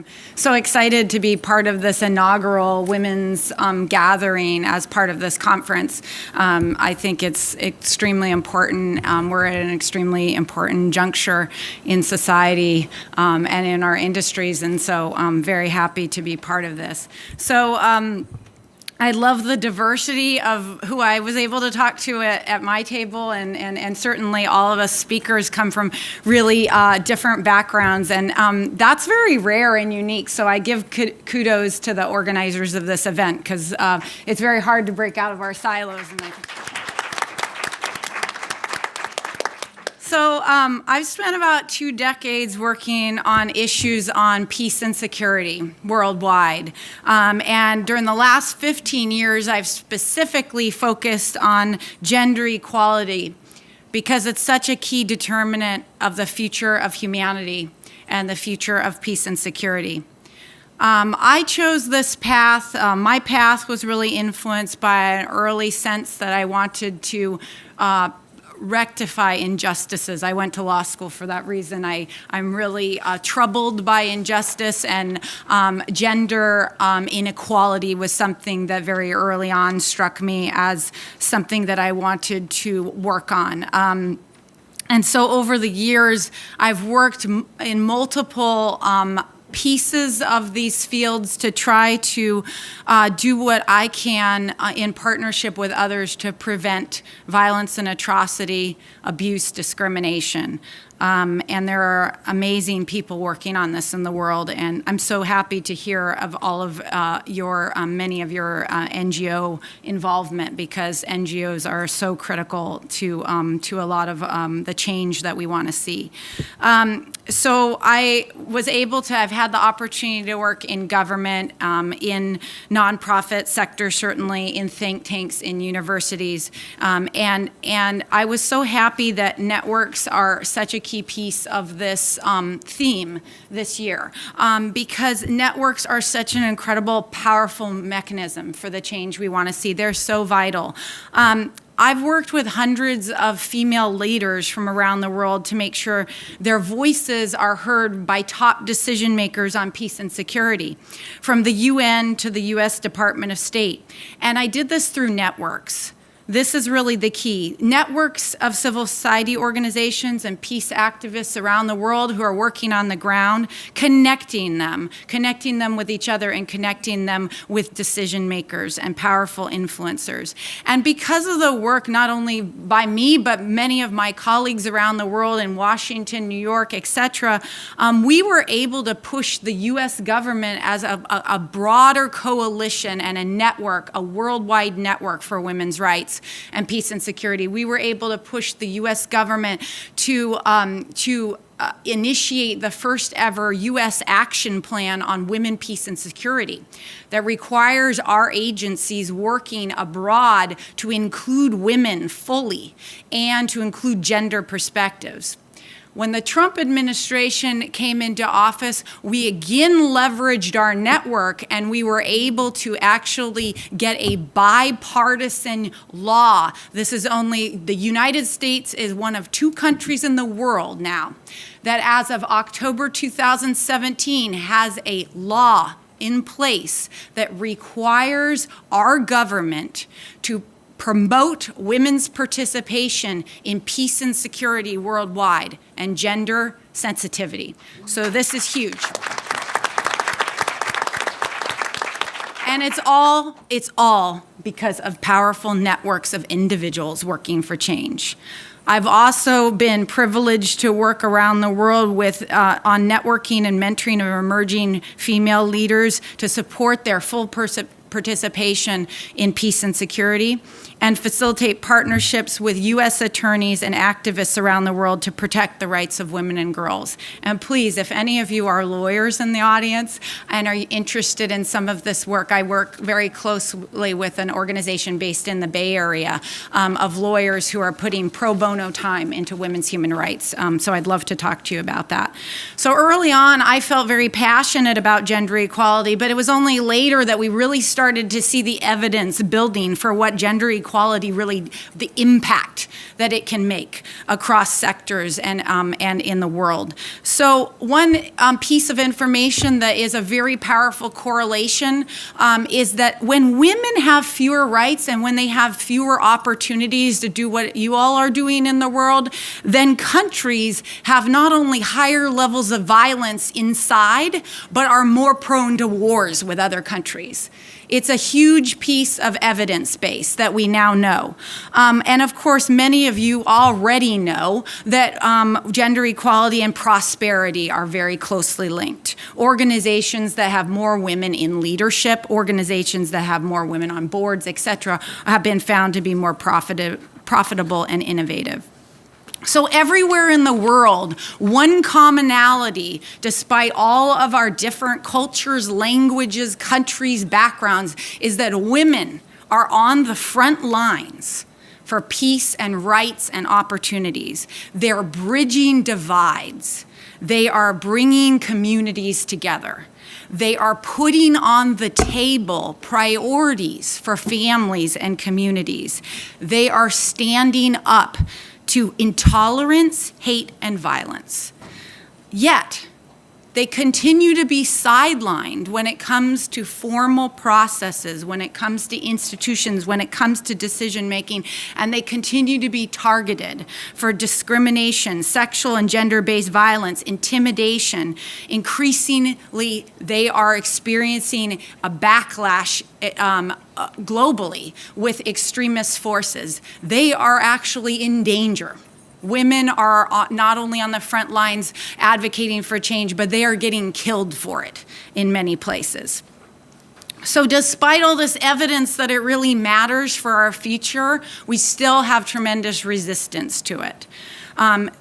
I'm so excited to be part of this inaugural women's gathering as part of this conference. I think it's extremely important. We're at an extremely important juncture in society and in our industries, and so I'm very happy to be part of this. So I love the diversity of who I was able to talk to at my table, and certainly all of us speakers come from really different backgrounds, and that's very rare and unique. So I give kudos to the organizers of this event, because it's very hard to break out of our silos. So I've spent about 2 decades working on issues on peace and security worldwide. And during the last 15 years, I've specifically focused on gender equality because it's such a key determinant of the future of humanity and the future of peace and security. I chose this path. My path was really influenced by an early sense that I wanted to rectify injustices. I went to law school for that reason. I'm really troubled by injustice, and gender inequality was something that very early on struck me as something that I wanted to work on. And so over the years, I've worked in multiple pieces of these fields to try to do what I can in partnership with others to prevent violence and atrocity, abuse, discrimination. And there are amazing people working on this in the world, and I'm so happy to hear of all of many of your NGO involvement, because NGOs are so critical to a lot of the change that we want to see. So I was able to, I've had the opportunity to work in government, in nonprofit sector, certainly in think tanks, in universities, and I was so happy that networks are such a key piece of this theme this year, because networks are such an incredible, powerful mechanism for the change we want to see. They're so vital. I've worked with hundreds of female leaders from around the world to make sure their voices are heard by top decision makers on peace and security, from the UN to the US Department of State. And I did this through networks. This is really the key. Networks of civil society organizations and peace activists around the world who are working on the ground, connecting them with each other, and connecting them with decision makers and powerful influencers. And because of the work not only by me, but many of my colleagues around the world in Washington, New York, etc., we were able to push the US government as a broader coalition and a network, a worldwide network for women's rights and peace and security. We were able to push the U.S. government to initiate the first ever U.S. action plan on women, peace, and security that requires our agencies working abroad to include women fully and to include gender perspectives. When the Trump administration came into office, we again leveraged our network, and we were able to actually get a bipartisan law. This is only, the United States is one of 2 countries in the world now that as of October 2017 has a law in place that requires our government to promote women's participation in peace and security worldwide and gender sensitivity. So this is huge. And it's all because of powerful networks of individuals working for change. I've also been privileged to work around the world with on networking and mentoring of emerging female leaders to support their full participation in peace and security, and facilitate partnerships with U.S. attorneys and activists around the world to protect the rights of women and girls. And please, if any of you are lawyers in the audience and are interested in some of this work, I work very closely with an organization based in the Bay Area of lawyers who are putting pro bono time into women's human rights. So I'd love to talk to you about that. So early on, I felt very passionate about gender equality, but it was only later that we really started started to see the evidence building for what gender equality really, the impact that it can make across sectors and in the world. So one piece of information that is a very powerful correlation is that when women have fewer rights and when they have fewer opportunities to do what you all are doing in the world, then countries have not only higher levels of violence inside, but are more prone to wars with other countries. It's a huge piece of evidence base that we now know. And of course, many of you already know that gender equality and prosperity are very closely linked. Organizations that have more women in leadership, organizations that have more women on boards, et cetera, have been found to be more profitable and innovative. So everywhere in the world, one commonality, despite all of our different cultures, languages, countries, backgrounds, is that women are on the front lines for peace and rights and opportunities. They're bridging divides. They are bringing communities together. They are putting on the table priorities for families and communities. They are standing up to intolerance, hate, and violence. Yet, they continue to be sidelined when it comes to formal processes, when it comes to institutions, when it comes to decision making, and they continue to be targeted for discrimination, sexual and gender-based violence, intimidation. Increasingly, they are experiencing a backlash globally with extremist forces. They are actually in danger. Women are not only on the front lines advocating for change, but they are getting killed for it in many places. So despite all this evidence that it really matters for our future, we still have tremendous resistance to it.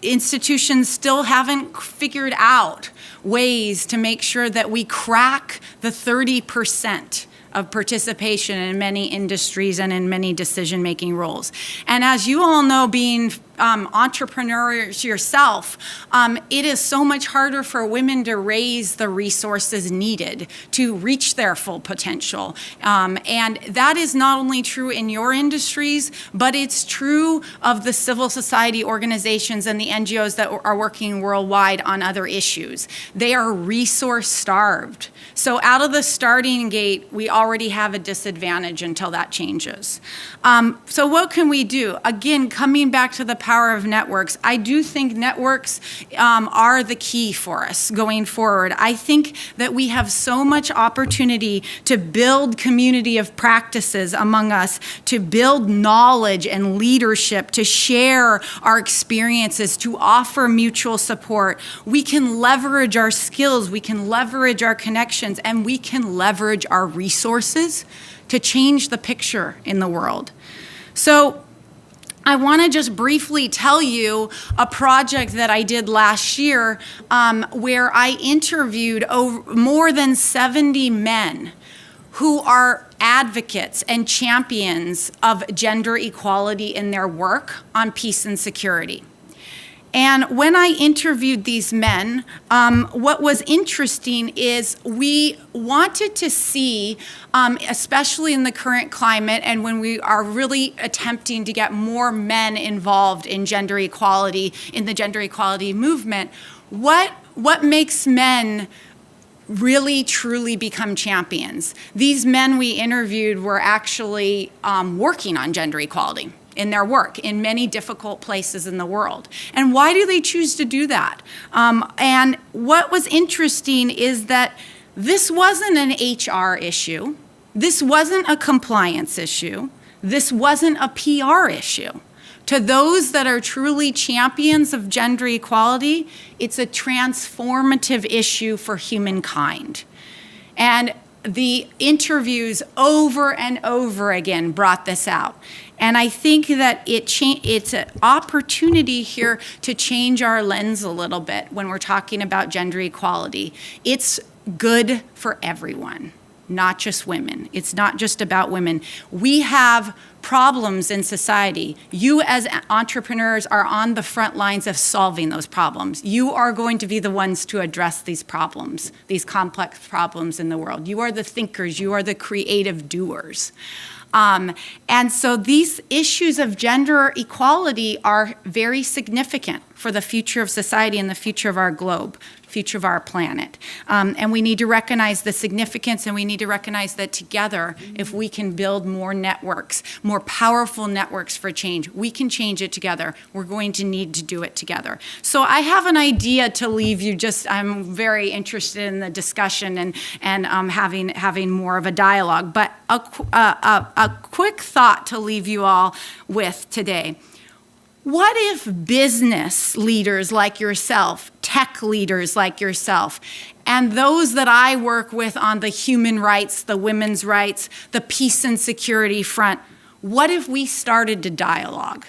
Institutions still haven't figured out ways to make sure that we crack the 30% of participation in many industries and in many decision-making roles. And as you all know, being entrepreneurs yourself, it is so much harder for women to raise the resources needed to reach their full potential. And that is not only true in your industries, but it's true of the civil society organizations and the NGOs that are working worldwide on other issues. They are resource starved. So out of the starting gate, we already have a disadvantage until that changes. So what can we do? Again, coming back to the power of networks, I do think networks are the key for us going forward. I think that we have so much opportunity to build community of practices among us, to build knowledge and leadership, to share our experiences, to offer mutual support. We can leverage our skills, we can leverage our connections, and we can leverage our resources to change the picture in the world. So I want to just briefly tell you a project that I did last year where I interviewed more than 70 men who are advocates and champions of gender equality in their work on peace and security. And when I interviewed these men, what was interesting is we wanted to see, especially in the current climate and when we are really attempting to get more men involved in gender equality, in the gender equality movement, what makes men really truly become champions? These men we interviewed were actually working on gender equality in their work in many difficult places in the world. And why do they choose to do that? And what was interesting is that this wasn't an HR issue. This wasn't a compliance issue. This wasn't a PR issue. To those that are truly champions of gender equality, it's a transformative issue for humankind. And the interviews over and over again brought this out. And I think that it's an opportunity here to change our lens a little bit when we're talking about gender equality. It's good for everyone. not just women. It's not just about women. We have problems in society. You as entrepreneurs are on the front lines of solving those problems. You are going to be the ones to address these problems, these complex problems in the world. You are the thinkers. You are the creative doers. And so these issues of gender equality are very significant for the future of society and the future of our globe, future of our planet. And we need to recognize the significance, and we need to recognize that together, if we can build more networks, more powerful networks for change, we can change it together. We're going to need to do it together. So I have an idea to leave you. I'm very interested in the discussion and having more of a dialogue. But a quick thought to leave you all with today. What if business leaders like yourself, tech leaders like yourself, and those that I work with on the human rights, the women's rights, the peace and security front, what if we started to dialogue?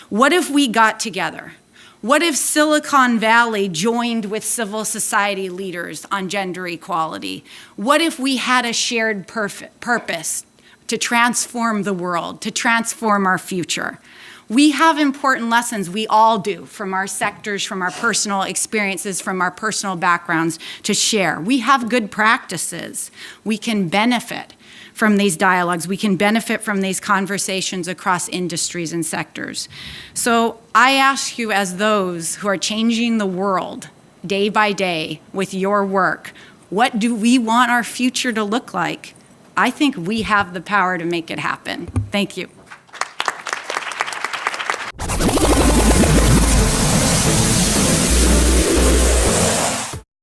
What if we got together? What if Silicon Valley joined with civil society leaders on gender equality? What if we had a shared purpose to transform the world, to transform our future? We have important lessons, we all do, from our sectors, from our personal experiences, from our personal backgrounds to share. We have good practices. We can benefit from these dialogues. We can benefit from these conversations across industries and sectors. So I ask you, as those who are changing the world day by day with your work, what do we want our future to look like? I think we have the power to make it happen. Thank you.